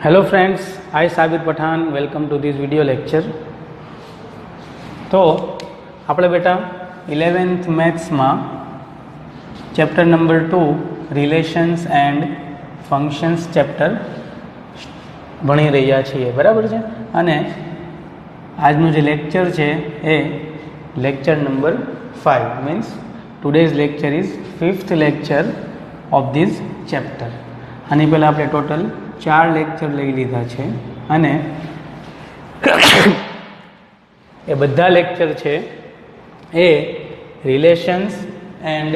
Hello friends, I Sabir Pathan welcome to this video lecture. तो આપણે બેટા 11th મેથ્સમાં chapter number 2 relations and functions chapter ભણી રહ્યા છીએ, બરાબર છે। અને આજનું જે લેક્ચર છે એ lecture number 5 means today's lecture is 5th lecture of this chapter. આની પહેલાં આપણે ટોટલ 4 લેક્ચર લઈ લીધા છે અને એ બધા લેક્ચર છે એ રિલેશન્સ એન્ડ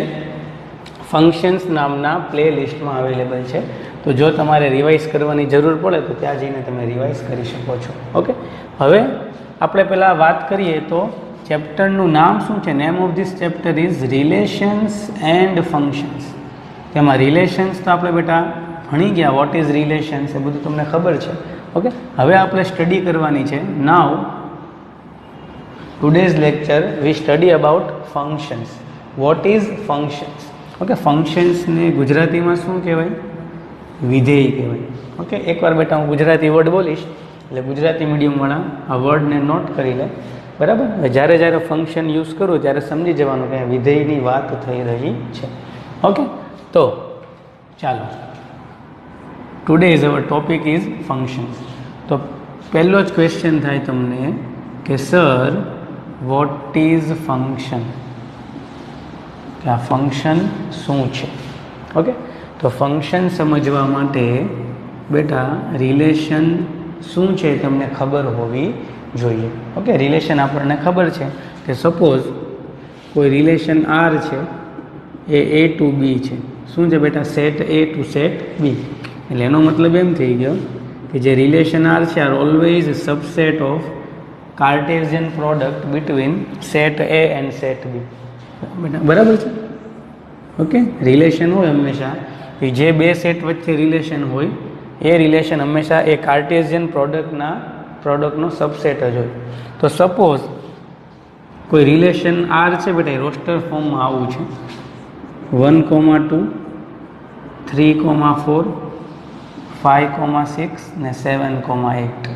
ફંક્શન્સ નામના પ્લે લિસ્ટમાં અવેલેબલ છે। તો જો તમારે રિવાઇઝ કરવાની જરૂર પડે તો ત્યાં જઈને તમે રિવાઇઝ કરી શકો છો। ઓકે, હવે આપણે પહેલાં વાત કરીએ તો ચેપ્ટરનું નામ શું છે? Name of this chapter is relations and functions. તેમાં રિલેશન્સ તો આપણે બેટા ભણી ગયા, વોટ ઇઝ રિલેશન્સ એ બધું તમને ખબર છે। ઓકે, હવે આપણે સ્ટડી કરવાની છે। Now today's lecture we study about functions. What is functions? Okay, ફંક્શન્સને ગુજરાતીમાં શું કહેવાય? વિધેય કહેવાય। ઓકે, એકવાર બેટા હું ગુજરાતી વર્ડ બોલીશ એટલે ગુજરાતી મીડિયમવાળા આ વર્ડને નોટ કરી લે, બરાબર? જ્યારે જ્યારે ફંક્શન યુઝ કરું ત્યારે સમજી જવાનું કે વિધેયની વાત થઈ રહી છે। ઓકે, તો ચાલો, today is our topic is functions. તો પહેલો જ ક્વેશ્ચન થાય તમને કે સર વોટ ઇઝ ફંક્શન, કે આ ફંક્શન શું છે? ઓકે, તો ફંક્શન સમજવા માટે બેટા રિલેશન શું છે તમને ખબર હોવી જોઈએ। ઓકે, રિલેશન આપણને ખબર છે કે સપોઝ કોઈ રિલેશન આર છે એ ટુ બી છે। શું છે બેટા? Set A to set B. એટલે એનો મતલબ એમ થઈ ગયો કે જે રિલેશન આર છે R always subset of Cartesian product between set A and set B, બરાબર છે? ઓકે, રિલેશન હોય હંમેશા કે જે બે સેટ વચ્ચે રિલેશન હોય એ રિલેશન હંમેશા એ કાર્ટેશિયન પ્રોડક્ટનો સબસેટ જ હોય। તો સપોઝ કોઈ રિલેશન આર છે બેટા, એ રોસ્ટર ફોર્મમાં આવું છે 1,2 3,4 5,6 ને 7,8।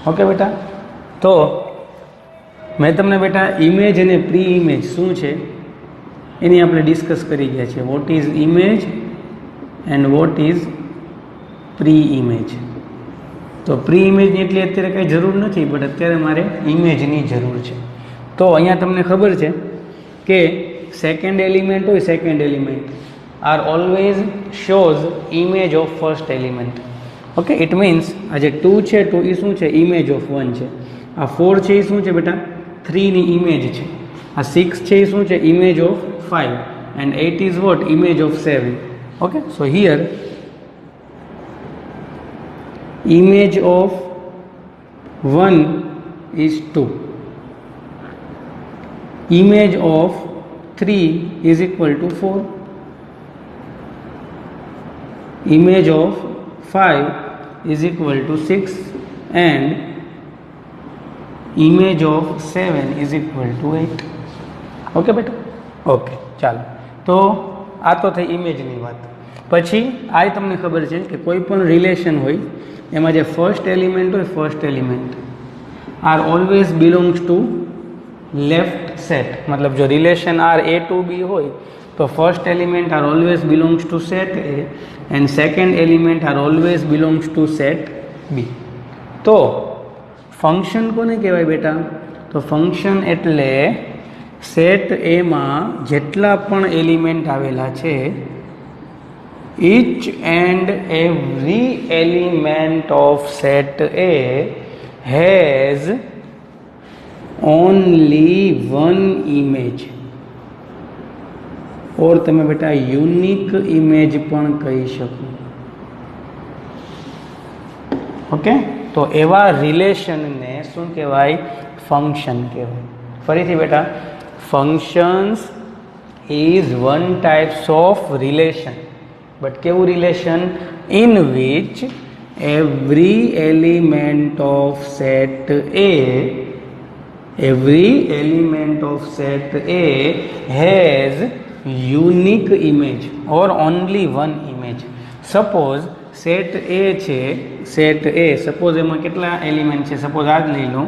ઓકે બેટા, તો મેં તમને બેટા ઇમેજ અને પ્રી ઇમેજ શું છે એની આપણે ડિસ્કસ કરી ગયા છે। What is image and what is pre image. તો પ્રી ઇમેજની એટલી અત્યારે કંઈ જરૂર નથી, બટ અત્યારે મારે ઇમેજની જરૂર છે। તો અહીંયા તમને ખબર છે કે સેકન્ડ એલિમેન્ટ હોય, second element R always shows image of first element. Okay, it means આ જે 2 છે, 2 એ શું છે? ઇમેજ ઓફ 1 છે। આ 4 છે એ શું છે બેટા? 3ની ઇમેજ છે। આ 6 છે એ શું છે? Image of 5 and 8 is what? Image of 7। Okay, so here image of 1 is 2, image of 3 is equal to 4, image of 5 is equal to 6 and image of 7 is equal to 8। Okay બેટા, okay ચાલો, તો આ તો થઈ ઇમેજની વાત। પછી આ તમને ખબર છે કે કોઈ પણ રિલેશન હોય એમાં જે ફર્સ્ટ એલિમેન્ટ હોય, first element R always belongs to left set. મતલબ જો relation R A to B હોય તો first element R always belongs to set A and second element R always belongs to set B. તો function કોને કહેવાય બેટા? તો function એટલે સેટ એમાં જેટલા પણ એલિમેન્ટ આવેલા છે each and every element of set A has only one image, और તમે બેટા યુનિક ઇમેજ પણ કહી શકો। ઓકે, તો એવા રિલેશનને શું કહેવાય? ફંક્શન કહેવાય। ફરીથી બેટા, functions is one types of relation, but કેવું relation? In which every element of set A, every element of set A has unique image or only one image. Suppose set A છે, set એ suppose એમાં કેટલા element છે, suppose આ જ લઈ લો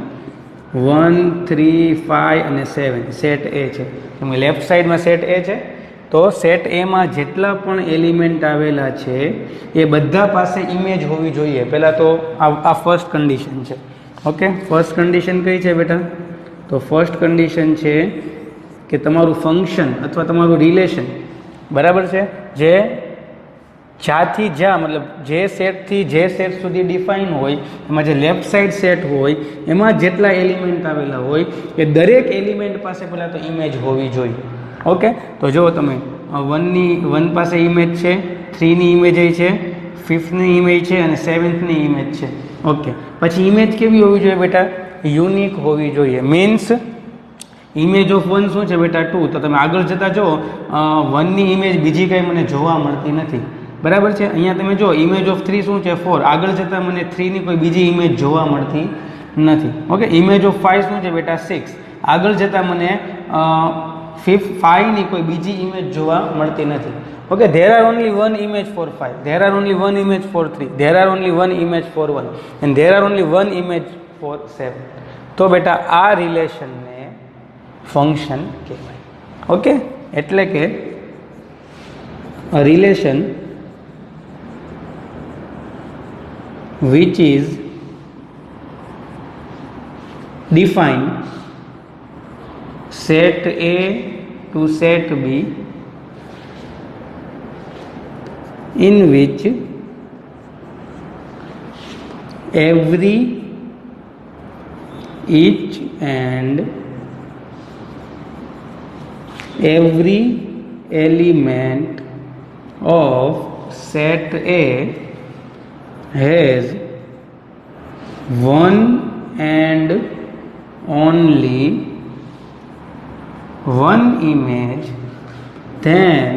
1 3 5 અને 7 set A છે. તમે લેફ્ટ સાઈડમાં સેટ એ છે, તો સેટ એમાં જેટલા પણ એલિમેન્ટ આવેલા છે એ બધા પાસે ઇમેજ હોવી જોઈએ. પહેલાં તો આ ફર્સ્ટ કન્ડિશન છે. ઓકે, ફર્સ્ટ કન્ડિશન કઈ છે બેટા? તો ફર્સ્ટ કન્ડિશન છે કે તમારું ફંક્શન અથવા તમારું રિલેશન બરાબર છે, જે જ્યાંથી જ્યાં મતલબ જે સેટથી જે સેટ સુધી ડિફાઇન હોય એમાં જે લેફ્ટ સાઈડ સેટ હોય એમાં જેટલા એલિમેન્ટ આવેલા હોય એ દરેક એલિમેન્ટ પાસે પહેલાં તો ઇમેજ હોવી જોઈએ. ઓકે, તો જો તમે 1 પાસે ઇમેજ છે, 3ની ઇમેજ છે, 5ની ઇમેજ છે અને 7ની ઇમેજ છે. ઓકે, પછી ઇમેજ કેવી હોવી જોઈએ બેટા? યુનિક હોવી જોઈએ. મીન્સ ઇમેજ ઓફ 1 શું છે બેટા? 2. તો તમે આગળ જતાં જો 1ની ઇમેજ બીજી કંઈ મને જોવા મળતી નથી, બરાબર છે. અહીંયા તમે જો ઇમેજ ઓફ 3 શું છે? 4. આગળ જતાં મને 3ની કોઈ બીજી ઇમેજ જોવા મળતી નથી. ઓકે, ઇમેજ ઓફ 5 શું છે બેટા? 6. આગળ જતાં મને 5ની કોઈ બીજી ઇમેજ જોવા મળતી નથી. Okay, there are only one image for 5, there are only one image for 3, there are only one image for 1 and there are only one image for 7. તો બેટા આ રિલેશનને ફંક્શન કહેવાય. ઓકે, એટલે કે a relation which is defined set A to set B in which each and every element of set A has one and only one image, then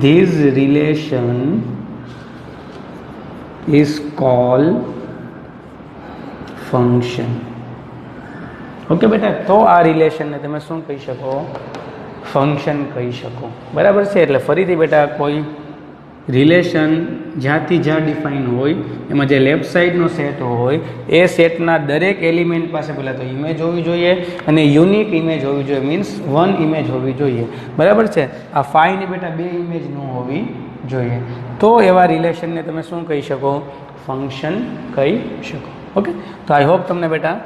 this relation is called function. Okay બેટા, તો આ રિલેશનને તમે શું કહી શકો? Function કહી શકો. બરાબર છે. એટલે ફરીથી બેટા કોઈ રિલેશન જ્યાંથી જ્યાં ડિફાઇન હોય એમાં જે લેફ્ટ સાઈડનો સેટ હોય એ સેટના દરેક એલિમેન્ટ પાસે પહેલાં તો ઇમેજ હોવી જોઈએ અને યુનિક ઇમેજ હોવી જોઈએ. મીન્સ 1 ઇમેજ હોવી જોઈએ. બરાબર છે. આ 5ની બેટા 2 ઇમેજ ન હોવી જોઈએ. તો એવા રિલેશનને તમે શું કહી શકો? ફંક્શન કહી શકો. ઓકે, તો આઈ હોપ તમને બેટા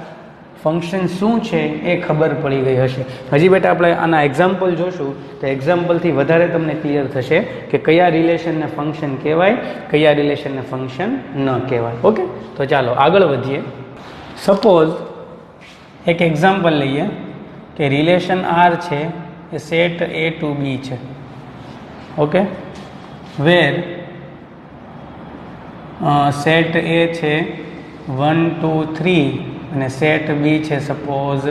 ફંક્શન શું છે એ ખબર પડી ગઈ હશે. હજી બેટા આપણે આના એક્ઝામ્પલ જોશું તો એક્ઝામ્પલથી વધારે તમને ક્લિયર થશે કે કયા રિલેશનને ફંક્શન કહેવાય, કયા રિલેશનને ફંક્શન ન કહેવાય. ઓકે, તો ચાલો આગળ વધીએ. સપોઝ એક એક્ઝામ્પલ લઈએ કે રિલેશન આર છે એ સેટ એ ટુ બી છે. ઓકે, વેર સેટ એ છે 1 2 3 અને સેટ બી છે સપોઝ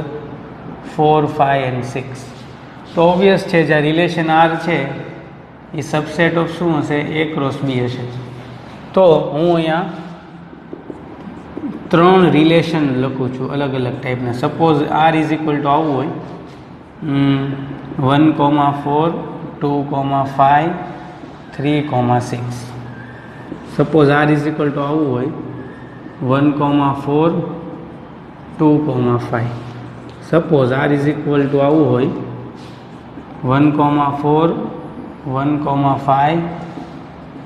4 5 and 6. તો ઓબ્વિયસ છે જે રિલેશન આર છે એ સબસેટ ઓફ શું હશે? A ક્રોસ બી હશે. તો હું અહીંયા 3 રિલેશન લખું છું અલગ અલગ ટાઈપના. Suppose R is equal to આવું હોય 1,4 2,5 3,6. Suppose R is equal to આવું હોય 1,4 2,5. Suppose R is equal to આવું હોય 1,4 1,5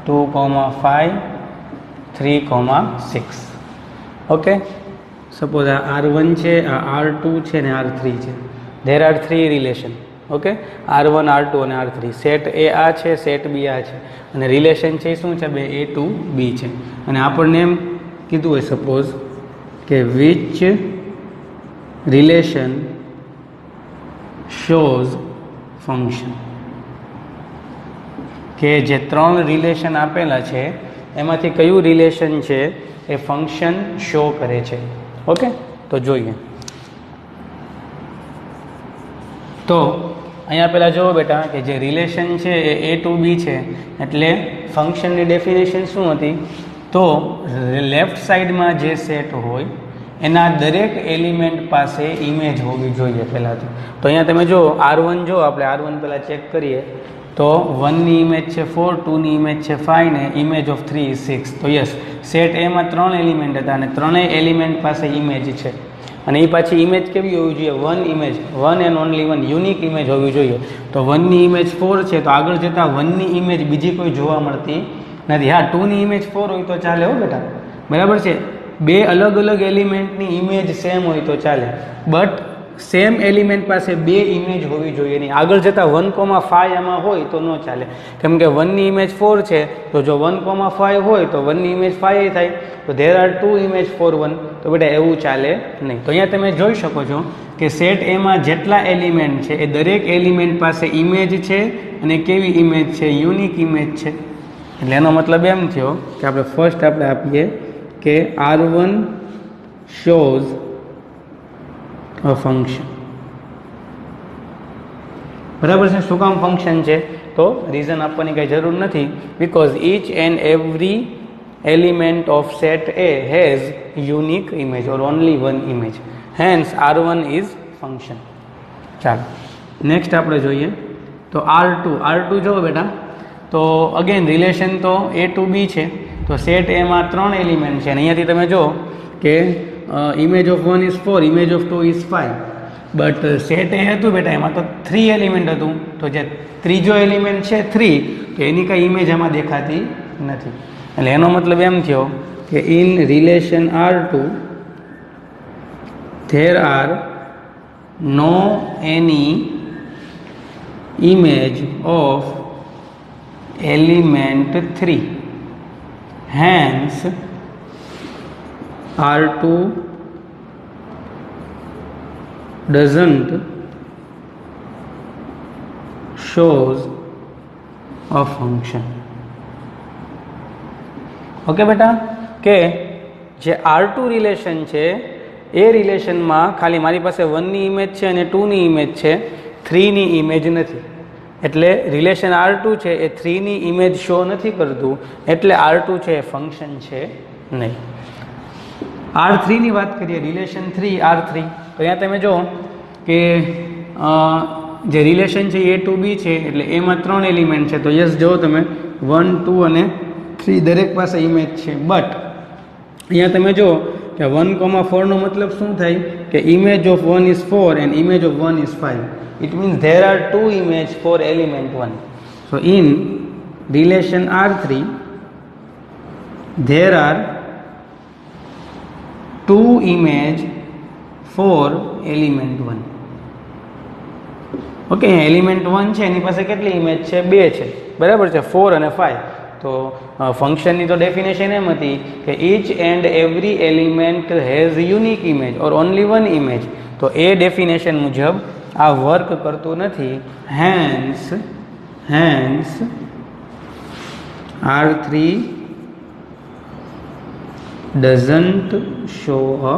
2,5 3,6. ઓકે, સપોઝ આ R1 છે, આ R2 છે ને R3 છે. There are 3 relation. Okay, R1 R2 અને R3. સેટ એ આ છે, સેટ બી આ છે અને રિલેશન છે શું છે? બે A ટુ બી છે. અને આપણને એમ કીધું હોય સપોઝ કે વિચ રિલેશન શોઝ ફંક્શન, કે જે 3 રિલેશન આપેલા છે એમાંથી કયું રિલેશન છે એ ફંક્શન શો કરે છે. ઓકે, તો જોઈએ. તો અહીંયા પહેલાં જુઓ બેટા કે જે રિલેશન છે એ A ટુ બી છે એટલે ફંક્શનની ડેફિનેશન શું હતી? તો લેફ્ટ સાઈડમાં જે સેટ હોય એના દરેક એલિમેન્ટ પાસે ઇમેજ હોવી જોઈએ પહેલાં તો. અહીંયા તમે જો R1 જો આપણે R1 પહેલાં ચેક કરીએ તો 1 ની ઇમેજ છે 4, 2 ની ઇમેજ છે 5 ને ઇમેજ ઓફ 3 ઇઝ 6. તો યસ, સેટ એમાં 3 એલિમેન્ટ હતા અને ત્રણેય એલિમેન્ટ પાસે ઇમેજ છે. અને એ પાછી ઇમેજ કેવી હોવી જોઈએ? 1 image, 1 and only 1 unique image હોવી જોઈએ. તો 1 ની ઇમેજ 4 છે, તો આગળ જતાં 1 ની ઇમેજ બીજી કોઈ જોવા મળતી નથી. હા, 2 ની ઇમેજ 4 હોય તો ચાલે હો બેટા, બરાબર છે. બે અલગ અલગ એલિમેન્ટની ઇમેજ સેમ હોય તો ચાલે, બટ સેમ એલિમેન્ટ પાસે બે ઇમેજ હોવી જોઈએ નહીં. આગળ જતાં 1,5 આમાં હોય તો ન ચાલે, કેમ કે 1 ની ઇમેજ 4 છે, તો જો 1,5 હોય તો 1 ની ઇમેજ 5 થાય. તો ધેર આર 2 ઇમેજ ફોર 1, તો બેટા એવું ચાલે નહીં. તો અહીંયા તમે જોઈ શકો છો કે સેટ એમાં જેટલા એલિમેન્ટ છે એ દરેક એલિમેન્ટ પાસે ઇમેજ છે. અને કેવી ઇમેજ છે? યુનિક ઇમેજ છે. એટલે એનો મતલબ એમ થયો કે આપણે ફર્સ્ટ આપણે આપીએ કે R1 shows a function. બરાબર છે. શું કામ ફંક્શન છે? તો રીઝન આપવાની કંઈ જરૂર નથી, because each and every element of set A has unique image or only one image, hence R1 is function. ચાલો નેક્સ્ટ આપણે જોઈએ તો R2 જો બેટા, તો અગેન રિલેશન તો A to B છે. તો સેટ એમાં 3 એલિમેન્ટ છે અને અહીંયાથી તમે જો કે image of 1 is 4, image of 2 is 5. But set A હતું બેટા, એમાં તો 3 એલિમેન્ટ હતું. તો જે ત્રીજો એલિમેન્ટ છે 3, તો એની કાંઈ ઇમેજ આમાં દેખાતી નથી. એટલે એનો મતલબ એમ થયો કે in relation R2 there are no any image of element 3, hence R2 doesn't shows a function. Okay બેટા, કે જે R2 રિલેશન છે એ રિલેશનમાં ખાલી મારી પાસે 1 ની ઇમેજ છે અને 2 ની ઇમેજ છે, 3 ની ઇમેજ નથી. એટલે રિલેશન R2 છે એ 3 ની ઇમેજ શો નથી કરતું, એટલે R2 છે એ ફંક્શન છે નહીં. R3 ની વાત કરીએ, રિલેશન 3 R3, તો અહીંયા તમે જો કે જે રિલેશન છે A to B છે, એટલે એમાં 3 એલિમેન્ટ છે. તો યસ, જો તમે 1, 2 અને 3 દરેક પાસે ઇમેજ છે. બટ અહીંયા તમે જો કે 1,4 નો મતલબ શું થાય? કે image of 1 is 4 and image of 1 is 5. It means there are 2 images for element 1. So in relation R3 there are 2 images for element 1. Okay, element 1 છે એની પાસે કેટલી ઇમેજ છે? 2 છે, બરાબર છે, 4 અને 5. તો ફંક્શનની તો ડેફિનેશન એમ હતી કે each and every element has unique image or only one image. તો એ ડેફિનેશન મુજબ આ વર્ક કરતું નથી. Hence R3 doesn't show a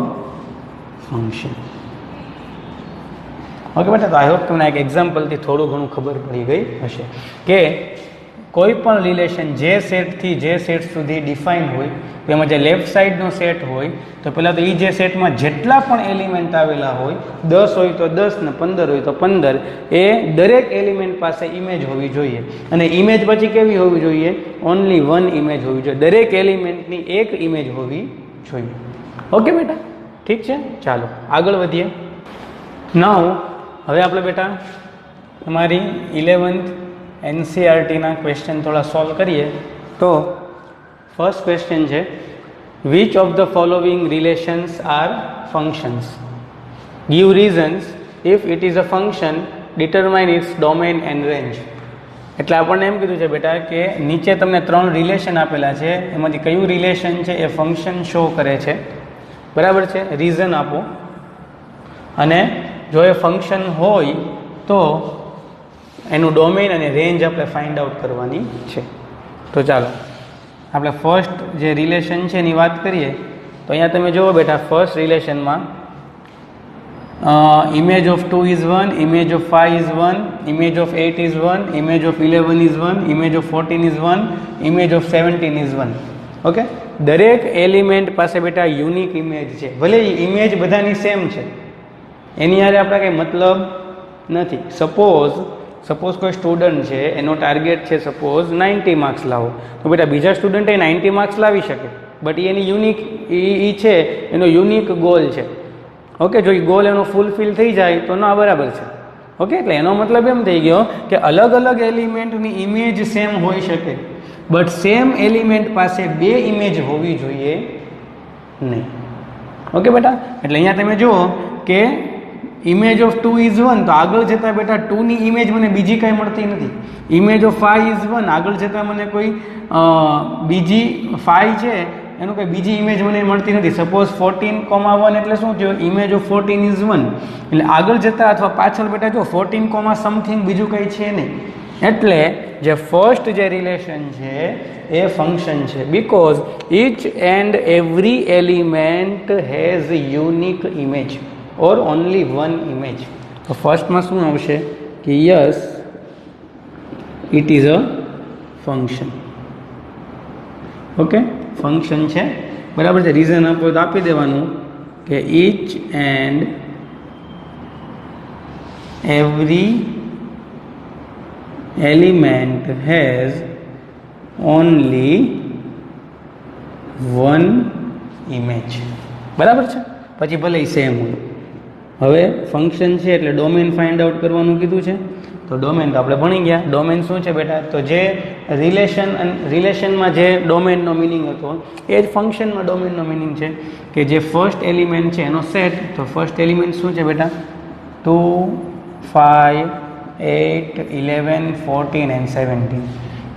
function. Okay બેટા, તો આઈ હોપ તમને એક એક્ઝામ્પલથી થોડું ઘણું ખબર પડી ગઈ હશે કે કોઈ પણ રિલેશન જે સેટથી જે સેટ સુધી ડિફાઇન હોય, તો એમાં જે લેફ્ટ સાઈડનો સેટ હોય, તો પહેલાં તો એ જે સેટમાં જેટલા પણ એલિમેન્ટ આવેલા હોય, 10 હોય તો 10 ને 15 હોય તો 15, એ દરેક એલિમેન્ટ પાસે ઇમેજ હોવી જોઈએ. અને ઇમેજ પછી કેવી હોવી જોઈએ? ઓનલી 1 ઇમેજ હોવી જોઈએ. દરેક એલિમેન્ટની એક ઇમેજ હોવી જોઈએ. ઓકે બેટા, ઠીક છે. ચાલો આગળ વધીએ. નાઉ હવે આપણે બેટા તમારી 11th NCERTના ક્વેશ્ચન થોડા સોલ્વ કરીએ. તો ફર્સ્ટ ક્વેશ્ચન છે, which of the following relations are functions? Give reasons if it is a function, determine its domain and range. એટલે આપણને એમ કીધું છે બેટા કે નીચે તમને 3 રિલેશન આપેલા છે, એમાંથી કયું રિલેશન છે એ ફંક્શન શો કરે છે, બરાબર છે, રીઝન આપો. અને જો એ ફંક્શન હોય તો એનું ડોમેન અને રેન્જ આપણે ફાઇન્ડ આઉટ કરવાની છે. તો ચાલો આપણે ફર્સ્ટ જે રિલેશન છે એની વાત કરીએ. તો અહીંયા તમે જુઓ બેટા, ફર્સ્ટ રિલેશનમાં image of 2 is 1, image of 5 is 1, image of 8 is 1, image of 11 is 1, image of 14 is 1, image of 17 is 1. Okay, દરેક એલિમેન્ટ પાસે બેટા યુનિક ઇમેજ છે. ભલે ઇમેજ બધાની સેમ છે, એની યારે આપણે કંઈ મતલબ નથી. સપોઝ સપોઝ કોઈ સ્ટુડન્ટ છે એનો ટાર્ગેટ છે સપોઝ 90 માર્ક્સ લાવો, તો બેટા બીજા સ્ટુડન્ટે 90 માર્ક્સ લાવી શકે, બટ એની યુનિક એ છે એનો યુનિક ગોલ છે. ઓકે, જો એ ગોલ એનો ફૂલફિલ થઈ જાય તો ના બરાબર છે. ઓકે, એટલે એનો મતલબ એમ થઈ ગયો કે અલગ અલગ એલિમેન્ટની ઇમેજ સેમ હોઈ શકે, બટ સેમ એલિમેન્ટ પાસે બે ઇમેજ હોવી જોઈએ નહીં. ઓકે બેટા, એટલે અહીંયા તમે જુઓ કે ઇમેજ ઓફ 2 ઇઝ 1, તો આગળ જતાં બેટા 2ની ઇમેજ મને બીજી કાંઈ મળતી નથી. ઇમેજ ઓફ 5 ઇઝ 1, આગળ જતાં મને કોઈ બીજી 5 છે એનું કંઈ બીજી ઇમેજ મને મળતી નથી. સપોઝ 14,1 એટલે શું થયું? ઇમેજ ઓફ 14 ઇઝ 1, એટલે આગળ જતાં અથવા પાછળ બેટા જો 14, સમથિંગ બીજું કંઈ છે નહીં. એટલે જે ફર્સ્ટ જે રિલેશન છે એ ફંક્શન છે, because each and every element has unique image or only one image. તો ફર્સ્ટમાં શું આવશે કે yes it is a function. Okay, function છે, બરાબર છે. રીઝન આપો તો આપી દેવાનું કે each and every element has only one image. બરાબર છે, પછી ભલે સેમ હોય. હવે ફંક્શન છે એટલે ડોમેન ફાઇન્ડ આઉટ કરવાનું કીધું છે, તો ડોમેન તો આપણે ભણી ગયા. ડોમેન શું છે બેટા? તો જે રિલેશનમાં જે ડોમેનનો મિનિંગ હતો એ જ ફંક્શનમાં ડોમેનનો મિનિંગ છે, કે જે ફર્સ્ટ એલિમેન્ટ છે એનો સેટ. તો ફર્સ્ટ એલિમેન્ટ શું છે બેટા? 2, 5, 8, 11, 14 and 17.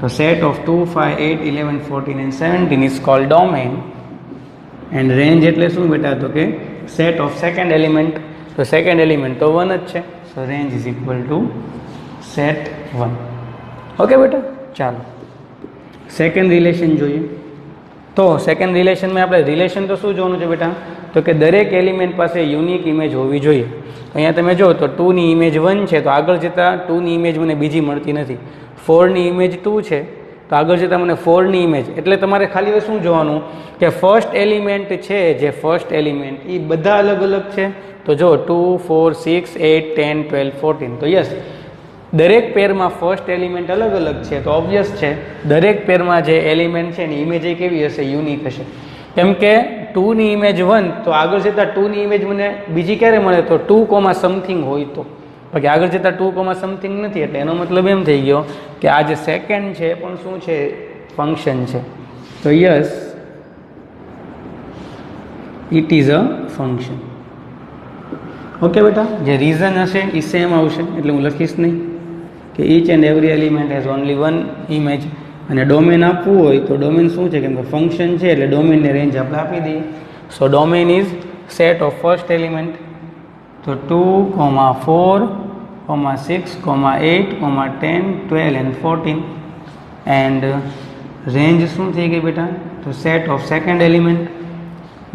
તો set of 2, 5, 8, 11, 14 and 17 is called domain. And range એટલે શું બેટા? તો કે set of second element. તો સેકન્ડ એલિમેન્ટ તો 1 જ છે, so range is equal to set 1. Okay બેટા, ચાલો સેકન્ડ રિલેશન જોઈએ. તો સેકન્ડ રિલેશનમાં આપણે રિલેશન તો શું જોવાનું છે બેટા? તો કે દરેક એલિમેન્ટ પાસે યુનિક ઇમેજ હોવી જોઈએ. અહીંયા તમે જો તો 2ની ઇમેજ 1 છે, તો આગળ જતાં 2ની ઇમેજ મને બીજી મળતી નથી. 4ની ઇમેજ 2 છે, તો આગળ જતાં મને 4ની ઇમેજ. એટલે તમારે ખાલી શું જોવાનું કે ફર્સ્ટ એલિમેન્ટ છે, જે ફર્સ્ટ એલિમેન્ટ એ બધા અલગ અલગ છે. તો જો 2, 4, 6, 8, 10, 12, 14. તો યસ, દરેક પેરમાં ફર્સ્ટ એલિમેન્ટ અલગ અલગ છે, તો ઓબ્વિયસ છે દરેક પેરમાં જે એલિમેન્ટ છે એની ઇમેજ એ કેવી હશે? યુનિક હશે. કેમ કે 2ની ઇમેજ 1, તો આગળ જતાં 2ની ઇમેજ મને બીજી ક્યારે મળે? તો 2, સમથિંગ હોય તો. બાકી આગળ જતાં 2, સમથિંગ નથી. એટલે એનો મતલબ એમ થઈ ગયો કે આ જે સેકન્ડ છે પણ શું છે? ફંક્શન છે. તો yes it is a function. Okay બેટા, જે રીઝન હશે એ સેમ આવશે, એટલે હું લખીશ નહીં કે each and every element has only one image. અને ડોમેન આપવું હોય તો ડોમેન શું છે? કેમ કે ફંક્શન છે એટલે ડોમેનની રેન્જ આપણે આપી દઈએ. So domain is set of first element. તો 2, 4, 6, 8, 10, 12 and 14. એન્ડ રેન્જ શું થઈ ગઈ બેટા? તો set of second element.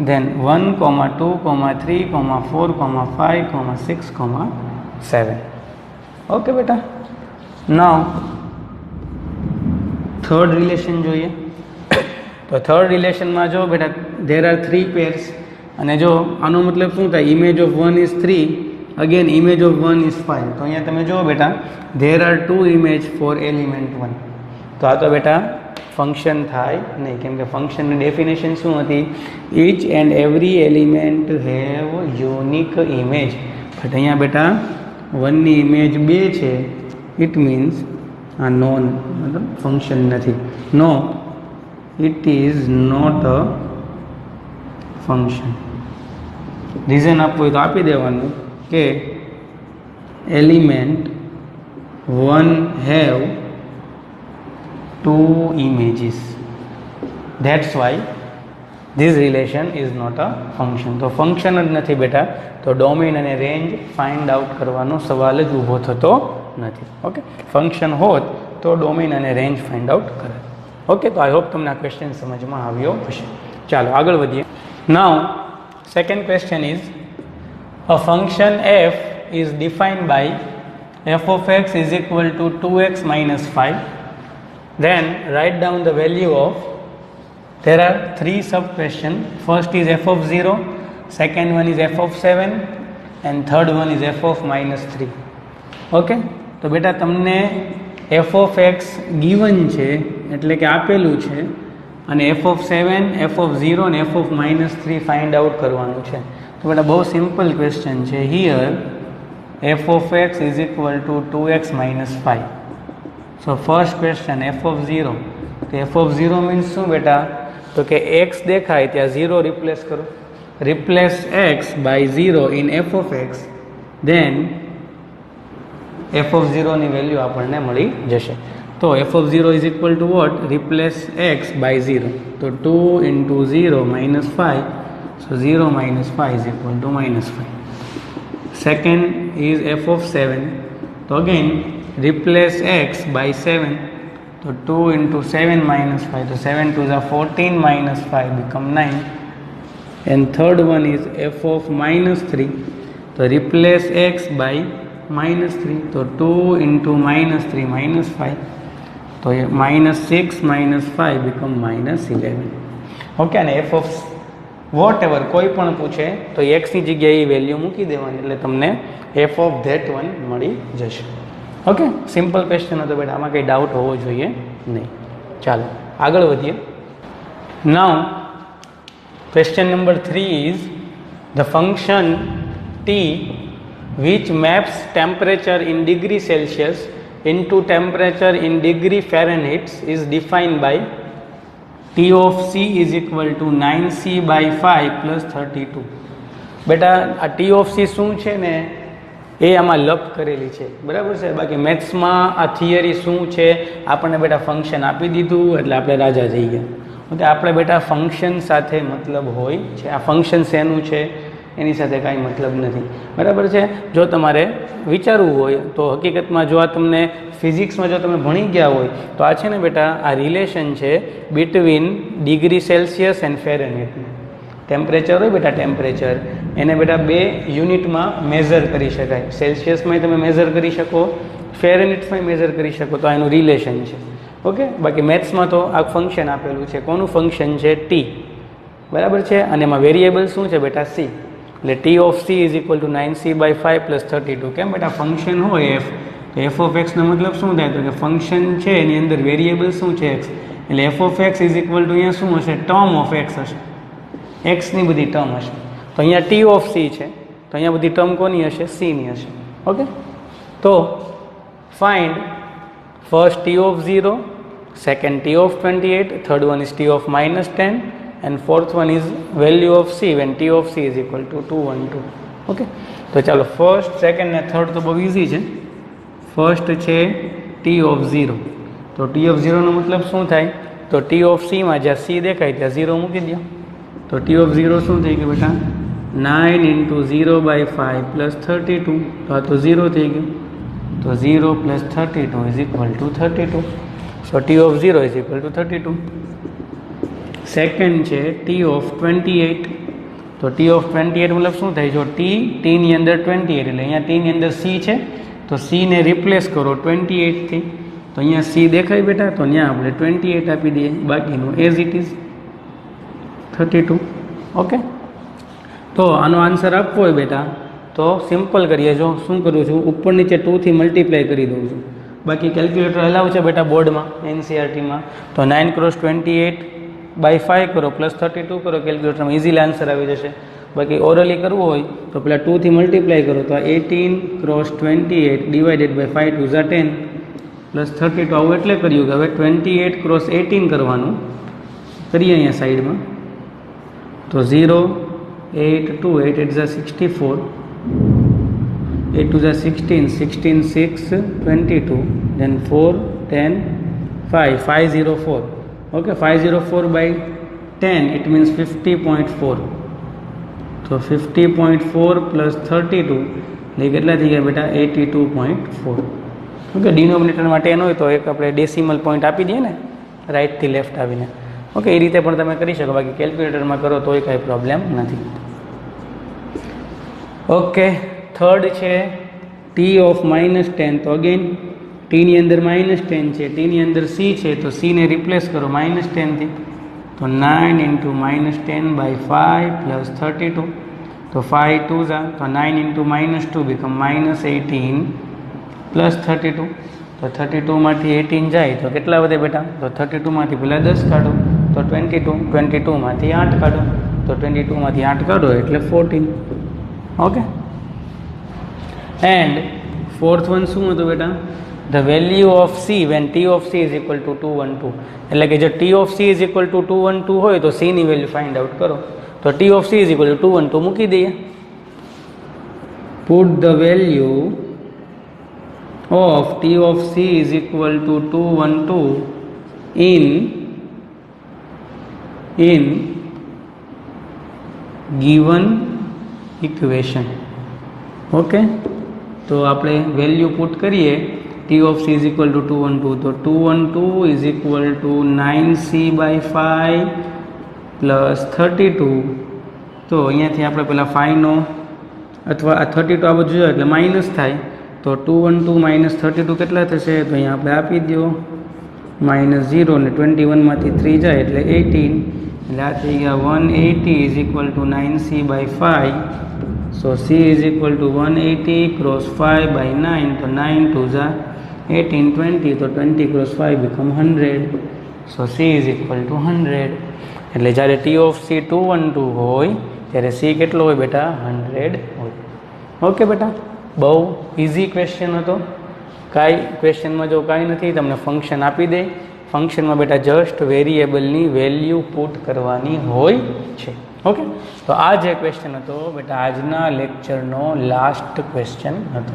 then 1, 2, 3, 4, 5, 6, 7. Okay બેટા, નાઉ થર્ડ રિલેશન જોઈએ. તો થર્ડ રિલેશનમાં જો બેટા there are 3 pairs. અને જો આનો મતલબ શું થાય? Image of 1 is 3, again image of 1 is 5. તો અહીંયા તમે જુઓ બેટા there are 2 image for element 1. તો આ તો બેટા ફંક્શન થાય નહીં, કેમ કે ફંક્શનની ડેફિનેશન શું હતી? Each and every element have unique image. But અહીંયા બેટા 1ની ઇમેજ 2 છે, ઇટ મીન્સ આ નોન મતલબ ફંક્શન નથી. No, it is not a function. Reason આપવું હોય તો આપી દેવાનું કે element 1 have 2 images. That's why this relation is not a function. તો ફંક્શન જ નથી બેટા, તો ડોમેન અને રેન્જ ફાઇન્ડ આઉટ કરવાનો સવાલ જ ઊભો થતો નથી. ઓકે, ફંક્શન હોત તો ડોમેન અને રેન્જ ફાઇન્ડ આઉટ કરે. ઓકે, તો આઈ હોપ તમને આ ક્વેશ્ચન સમજમાં આવ્યો હશે. ચાલો આગળ વધીએ. Now second question is a function f is defined by f of x is equal to 2x minus 5. Then write down the value of, there are 3 sub question. First is f of 0, second one is f of 7 and third one is f of minus 3. Okay, તો બેટા તમને F of x given છે, એટલે કે આપેલું છે, અને F of 7, F of 0 અને એફ ઓફ -3 ફાઇન્ડ આઉટ કરવાનું છે. તો બેટા બહુ સિમ્પલ ક્વેશ્ચન છે. Here F of x is equal two 2x - 5. So first question F of 0. તો એફ ઓફ 0 મીન્સ શું બેટા? તો કે એક્સ દેખાય ત્યાં 0 રિપ્લેસ કરો. Replace x by 0 in f of x, then f of 0 ની વેલ્યુ આપણને મળી જશે. તો f of 0 is equal to what? Replace x by 0. તો 2 into 0 - 5. So 0 - 5 is equal to -5. Second is f of 7. So again replace x by 7. So 2 into 7 - 5. So 7 2s are 14 - 5 become 9. And third one is f of -3. So replace x by -3. So 2 into -3 - 5. So -6 - 5 become -11. Okay, અને f of vote ever કોઈ પણ પૂછે તો એક્સની જગ્યાએ value મૂકી દેવાની, એટલે તમને એફ ઓફ ધેટ વન મળી જશે. ઓકે, સિમ્પલ ક્વેશ્ચન હતો બેટા, આમાં કંઈ ડાઉટ હોવો જોઈએ નહીં. ચાલો આગળ વધીએ. Now question number 3 is the function T which maps temperature in degree Celsius into temperature in degree Fahrenheit is defined by T of C is equal to 9C by 5 plus 32. બેટા આ T of C શું છે ને એ આમાં લપ કરેલી છે, બરાબર છે. બાકી મેથ્સમાં આ થિયરી શું છે આપણને બેટા ફંક્શન આપી દીધું એટલે આપણે રાજા થઈ ગયા. એટલે આપણે બેટા ફંક્શન સાથે મતલબ હોય છે. આ ફંક્શન શેનું છે એની સાથે કાંઈ મતલબ નથી, બરાબર છે. જો તમારે વિચારવું હોય તો હકીકતમાં જો આ તમને ફિઝિક્સમાં જો તમે ભણી ગયા હોય તો આ છે ને બેટા આ રિલેશન છે બિટવીન ડિગ્રી સેલ્સિયસ એન્ડ ફેરનહીટનું. ટેમ્પરેચર હોય બેટા, ટેમ્પરેચર એને બેટા બે યુનિટમાં મેઝર કરી શકાય. સેલ્સિયસમાંય તમે મેઝર કરી શકો, ફેરનહીટમાંય મેઝર કરી શકો. તો આ એનું રિલેશન છે. ઓકે, બાકી મેથ્સમાં તો આ ફંક્શન આપેલું છે. કોનું ફંક્શન છે? ટી, બરાબર છે. અને એમાં વેરિયેબલ શું છે બેટા? સી. એટલે T of C is equal to 9C by 5 plus 32. કેમ બેટા? ફંક્શન હોય એફ, તો એફ ઓફ એક્સનો મતલબ શું થાય? તો કે ફંક્શન છે એની અંદર વેરિયેબલ શું છે? એક્સ. એટલે F of x is equal two અહીંયા શું હશે? ટર્મ ઓફ એક્સ હશે, એક્સની બધી ટર્મ હશે. તો અહીંયા ટી ઓફ સી છે, તો અહીંયા બધી ટર્મ કોની હશે? સીની હશે. ઓકે, તો find first T of 0, second T of 28, third one is T of -10, and fourth one is value of c when t of c is equal to 212. Okay, તો ચાલો ફર્સ્ટ, સેકન્ડ ને third તો બહુ easy છે. First છે t of 0. તો t of 0 નો મતલબ શું થાય? તો t of c માં જ્યાં c દેખાય ત્યાં 0 મૂકી દો. તો t of 0 શું થઈ ગયું બેટા? 9 into 0 by 5 plus 32. તો આ તો 0 થઈ ગયું. તો 0 plus 32 is equal to 32. So t of 0 is equal to 32. Second છે ટી ઓફ 28. તો ટી ઓફ 28 મતલબ શું થાય? જો ટીની અંદર 28 એટલે અહીંયા ટીની અંદર સી છે, તો સીને રિપ્લેસ કરો 28થી. તો અહીંયા સી દેખાય બેટા, તો અહીંયા આપણે 28 આપી દઈએ, બાકીનું એઝ ઇટ ઇઝ 32. ઓકે, તો આનો આન્સર આપવો હોય બેટા તો સિમ્પલ કરીએ. જો શું કરું છું, ઉપર નીચે 2થી મલ્ટીપ્લાય કરી દઉં છું. બાકી કેલ્ક્યુલેટર અલાવ છે બેટા બોર્ડમાં, એનસીઆરટીમાં. તો 9 × 28 by 5 કરો પ્લસ 32 કરો, કેલ્ક્યુલેટરમાં ઇઝીલી આન્સર આવી જશે. બાકી ઓરલી કરવું હોય તો પેલા 2થી મલ્ટીપ્લાય કરો, તો 18 × 28 ડિવાઇડેડ બાય 5 2 10 પ્લસ 32. આવું એટલે કર્યું કે હવે 28 × 18 કરવાનું કરીએ અહીંયા સાઈડમાં. તો 0 8 2 8 8 64, 8 2 16, 16 6 22, then 4 10 5 504. Okay, 504 by 10 it means 50.4. તો 50.4 plus 32 એટલે કેટલા થઈ ગયા બેટા? 82.4. ઓકે, ડિનોમિનેટર માટે એનો હોય તો એક આપણે ડેસિમલ પોઈન્ટ આપી દઈએ ને, રાઇટથી લેફ્ટ આવીને. ઓકે, એ રીતે પણ તમે કરી શકો. બાકી કેલ્ક્યુલેટરમાં કરો તોય કાંઈ પ્રોબ્લેમ નથી. ઓકે, થર્ડ છે ટી ઓફ -10. તો અગેન ટીની અંદર -10 છે, ટીની અંદર સી છે, તો સીને રિપ્લેસ કરો -10થી. તો 9 into -10 by 5 plus 32. તો 5 2s are, તો 9 into -2 become -18 પ્લસ 32, તો 32માંથી 18 જાય તો કેટલા વધે બેટા? તો 32માંથી પહેલાં 10 કાઢો તો 22, 22માંથી 8 કાઢો તો 22માંથી 8 કાઢો એટલે 14. ઓકે, એન્ડ ફોર્થ વન શું હતું બેટા? The value of C when T of C is equal to 212. એટલે કે જો T of C is equal to 212 હોય તો સીની વેલ્યુ ફાઇન્ડ આઉટ કરો. તો T of C is equal to 212 મૂકી દઈએ. Put the value of T of C is equal to 212 in given equation. Okay, તો આપણે વેલ્યુ પુટ કરીએ. T of C is equal to 212, તો 212 is equal to 9C by 5 plus 32. તો અહીંયાથી આપણે પહેલાં 5નો અથવા આ 32 આ બધું જોઈએ એટલે માઇનસ થાય. તો 212 માઇનસ 32 કેટલા થશે? તો અહીંયા આપણે આપી દો -0 ને 21માંથી 3 જાય એટલે 18. એટલે આ થઈ ગયા 180 is equal to 9C by 5. So C is equal to 180 cross 5 by 9. તો 9 2 ઝા 18, 20. તો 20 cross 5 become 100. So C is equal to 100. એટલે જ્યારે T ઓફ C 212 હોય ત્યારે C કેટલો હોય બેટા? 100 હોય. ઓકે બેટા, બહુ ઇઝી ક્વેશ્ચન હતો. કાંઈ ક્વેશ્ચનમાં જો કાંઈ નથી, તમને ફંક્શન આપી દે. ફંક્શનમાં બેટા જસ્ટ વેરિયેબલની વેલ્યુ પુટ કરવાની હોય છે. ઓકે, તો આ જે ક્વેશ્ચન હતો બેટા આજના લેક્ચરનો લાસ્ટ ક્વેશ્ચન હતો.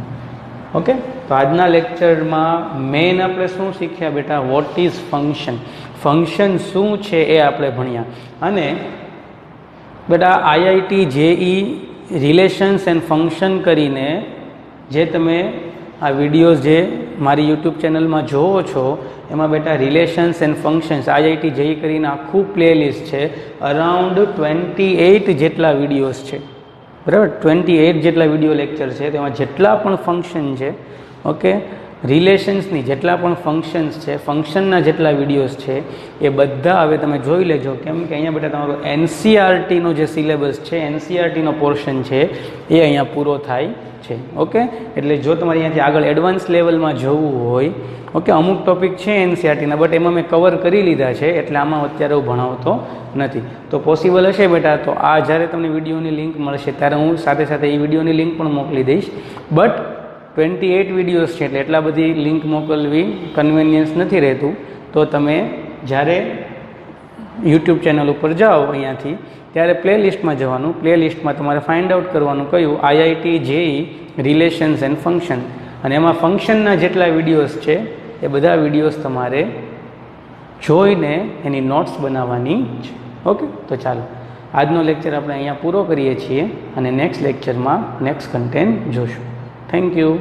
ઓકે, તો આજના લેક્ચરમાં મેઇન આપણે શું શીખ્યા બેટા? વોટ ઇઝ ફંક્શન, ફંક્શન શું છે એ આપણે ભણ્યા. અને બેટા IIT JEE relations and function કરીને જે તમે આ વિડીયોઝ જે મારી યુટ્યુબ ચેનલમાં જોવો છો એમાં બેટા relations and functions IIT JEE કરીને આખું પ્લેલિસ્ટ છે. અરાઉન્ડ 28 જેટલા વિડીયોઝ છે, બરાબર? 28 જેટલા વિડીયો લેક્ચર છે. તેમાં જેટલા પણ ફંક્શન છે, ઓકે, રિલેશન્સની જેટલા પણ ફંક્શન્સ છે, ફંક્શનના જેટલા વિડીયોઝ છે એ બધા હવે તમે જોઈ લેજો. કેમ કે અહીંયા બેટા તમારો એનસીઆરટીનો જે સિલેબસ છે, એનસીઆરટીનો પોર્શન છે એ અહીંયા પૂરો થાય છે. ઓકે, એટલે જો તમારે અહીંયાથી આગળ એડવાન્સ લેવલમાં જવું હોય, ઓકે, અમુક ટોપિક છે એનસીઆરટીના બટ એમાં મેં કવર કરી લીધા છે એટલે આમાં અત્યારે હું ભણાવતો નથી. તો પોસિબલ હશે બેટા તો આ જ્યારે તમને વિડીયોની લિંક મળશે ત્યારે હું સાથે સાથે એ વિડીયોની લિંક પણ મોકલી દઈશ. બટ 28 વિડીયોઝ છે એટલે એટલા બધી લિંક મોકલવી કન્વિનિયન્સ નથી રહેતું. તો તમે જ્યારે યુટ્યુબ ચેનલ ઉપર જાઓ અહીંયાથી ત્યારે પ્લેલિસ્ટમાં જવાનું. પ્લેલિસ્ટમાં તમારે ફાઇન્ડ આઉટ કરવાનું કયું? IIT JEE relations and function. અને એમાં ફંક્શનના જેટલા વિડીયોઝ છે એ બધા વિડીયોઝ તમારે જોઈને એની નોટ્સ બનાવવાની છે. ઓકે, તો ચાલો આજનો લેક્ચર આપણે અહીંયા પૂરો કરીએ છીએ અને નેક્સ્ટ લેક્ચરમાં નેક્સ્ટ કન્ટેન્ટ જોશું. Thank you.